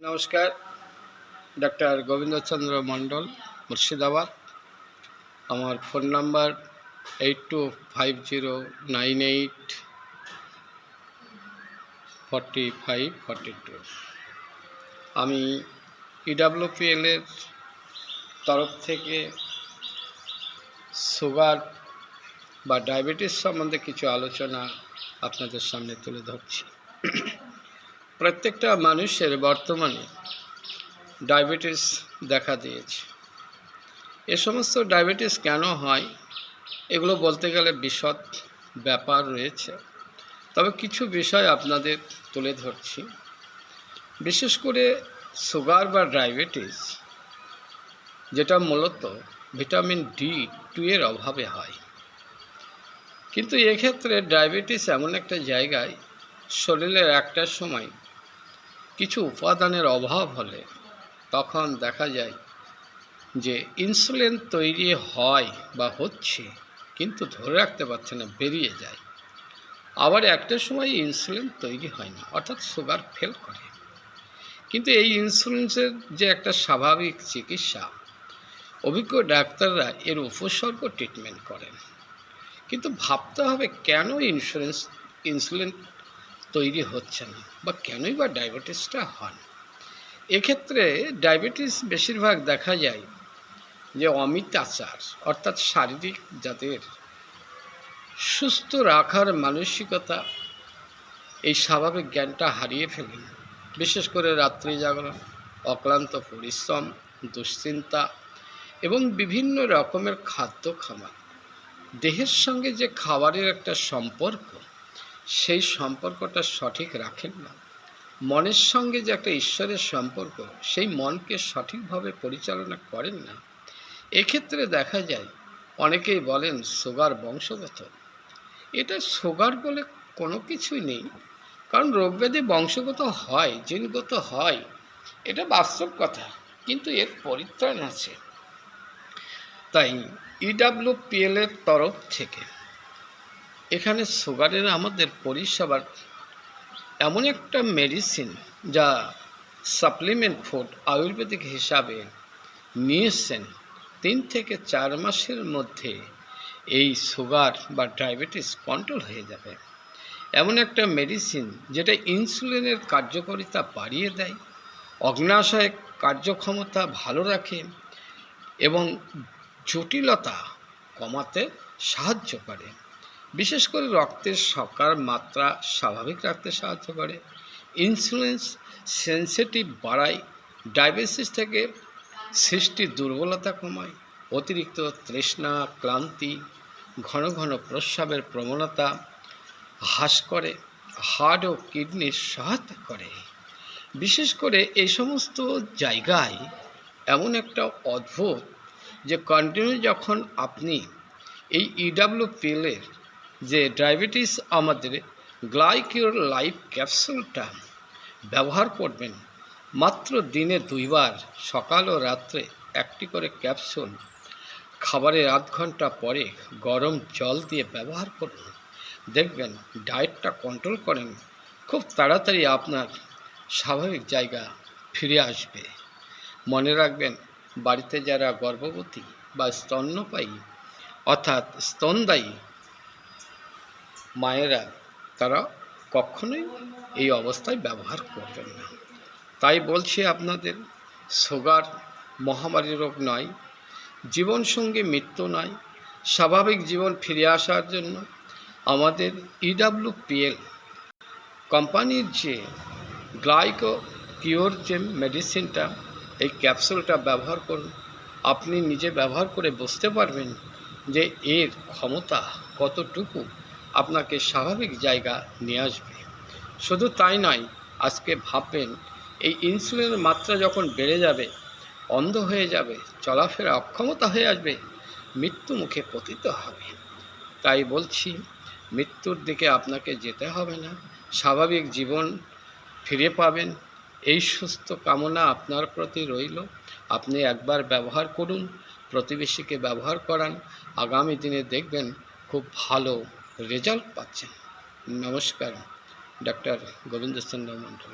नमस्कार। डॉक्टर गोविंद चंद्र मंडल मुर्शिदाबाद। আমার phone number 8250984542। আমি ইডব্লিউপিএল এর তরফ থেকে সুগার বা ডায়াবেটিস সম্বন্ধে কিছু আলোচনা আপনাদের সামনে তুলে ধরছি। প্রত্যেকটা মানুষের বর্তমানে ডায়াবেটিস দেখা দিয়েছে। এ সমস্ত ডায়াবেটিস কেন হয় এগুলো বলতে গেলে বিশদ ব্যাপার রয়েছে, তবে কিছু বিষয় আপনাদের তুলে ধরছি। বিশেষ করে সুগার বা ডায়াবেটিস, যেটা মূলত ভিটামিন D2 এর অভাবে হয়। কিন্তু এক্ষেত্রে ডায়াবেটিস এমন একটা জায়গায় শরীরের একটা সময় কিছু উপাদানের অভাব হলে তখন দেখা যায় যে ইনসুলিন তৈরি হয় বা হচ্ছে, কিন্তু ধরে রাখতে পারছে না, বেরিয়ে যায়। আবার একটা সময় ইনসুলিন তৈরি হয় না, অর্থাৎ সুগার ফেল করে। কিন্তু এই ইনসুলিনের যে একটা স্বাভাবিক চিকিৎসা, অভিজ্ঞ ডাক্তাররা এর উপসর্গ ট্রিটমেন্ট করেন। কিন্তু ভাবতে হবে কেন ইনসুলিন তৈরি হচ্ছে না বা কেনই বা ডায়াবেটিসটা হয়। এক্ষেত্রে ডায়াবেটিস বেশিরভাগ দেখা যায় যে অমিত আচার, অর্থাৎ শারীরিক যাদের সুস্থ রাখার মানসিকতা, এই স্বাভাবিক জ্ঞানটা হারিয়ে ফেলেন। বিশেষ করে রাত্রি জাগরণ, অক্লান্ত পরিশ্রম, দুশ্চিন্তা এবং বিভিন্ন রকমের খাদ্য খাবার, দেহের সঙ্গে যে খাবারের একটা সম্পর্ক, সেই সম্পর্কটা সঠিক রাখেন না। মনের সঙ্গে যে একটা ঈশ্বরের সম্পর্ক, সেই মনকে সঠিকভাবে পরিচালনা করেন না। এক্ষেত্রে দেখা যায় অনেকেই বলেন সুগার বংশগত। এটা সুগার বলে কোনো কিছুই নেই, কারণ রোগব্যাধি বংশগত হয়, জিনগত হয়, এটা বাস্তব কথা, কিন্তু এর পরিত্রাণ আছে। তাই ইডব্লিউপিএল এর তরফ থেকে এখানে সুগারের আমাদের পরিষেবার এমন একটা মেডিসিন, যা সাপ্লিমেন্ট ফুড আয়ুর্বেদিক হিসাবে নিয়েছেন। 3 থেকে 4 মাসের মধ্যে এই সুগার বা ডায়াবেটিস কন্ট্রোল হয়ে যাবে। এমন একটা মেডিসিন যেটা ইনসুলিনের কার্যকারিতা বাড়িয়ে দেয়, অগ্ন্যাশয় কার্যক্ষমতা ভালো রাখে এবং জটিলতা কমাতে সাহায্য করে। বিশেষ করে রক্তের শর্করার মাত্রা স্বাভাবিক রাখতে সাহায্য করে, ইনসুলিন সেন্সিটিভ বাড়ায়, ডায়াবেটিস থেকে সৃষ্টি দুর্বলতা কমায়, অতিরিক্ত তৃষ্ণা, ক্লান্তি, ঘন ঘন প্রস্রাবের প্রবণতা হ্রাস করে, হার্ট ও কিডনির সহায়তা করে। বিশেষ করে এই সমস্ত জায়গায় এমন একটা অদ্ভুত যে কন্টিনিউ যখন আপনি এই ইডব্লিউপিএল এর যে ডায়াবেটিস আমাদের গ্লাইকিওর লাইফ ক্যাপসুলটা ব্যবহার করবেন, মাত্র দিনে 2 বার, সকাল ও রাত্রে একটি করে ক্যাপসুল খাবারের আধ ঘন্টা পরে গরম জল দিয়ে ব্যবহার করুন। দেখবেন ডায়েটটা কন্ট্রোল করেন, খুব তাড়াতাড়ি আপনার স্বাভাবিক জায়গা ফিরে আসবে। মনে রাখবেন, বাড়িতে যারা গর্ভবতী বা স্তন্যপায়ী অর্থাৎ স্তনদায়ী মায়েরা, তারা কখনোই এই অবস্থায় ব্যবহার করবেন না। তাই বলছি আপনাদের, সুগার মহামারী রোগ নয়, জীবনসঙ্গী মৃত্যু নয়। স্বাভাবিক জীবন ফিরে আসার জন্য আমাদের ইডব্লিউপিএল কোম্পানির যে গ্লাইকিওর যে মেডিসিনটা, এই ক্যাপসুলটা ব্যবহার করুন। আপনি নিজে ব্যবহার করে বুঝতে পারবেন যে এর ক্ষমতা কতটুকু আপনাকে স্বাভাবিক জায়গা নিয়ে আসবে। শুধু তাই নয়, আজকে ভাববেন এই ইনসুলিনের মাত্রা যখন বেড়ে যাবে, অন্ধ হয়ে যাবে, চলাফেরা অক্ষমতা হয়ে আসবে, মৃত্যু মুখে পতিত হবে। তাই বলছি, মৃত্যুর দিকে আপনাকে যেতে হবে না, স্বাভাবিক জীবন ফিরে পাবেন। এই সুস্থ কামনা আপনার প্রতি রইল। আপনি একবার ব্যবহার করুন, প্রতিবেশীকে ব্যবহার করান, আগামী দিনে দেখবেন খুব ভালো রেজাল্ট পাচ্ছেন। নমস্কার। डॉक्टर गोविंद चंद्र मंडल।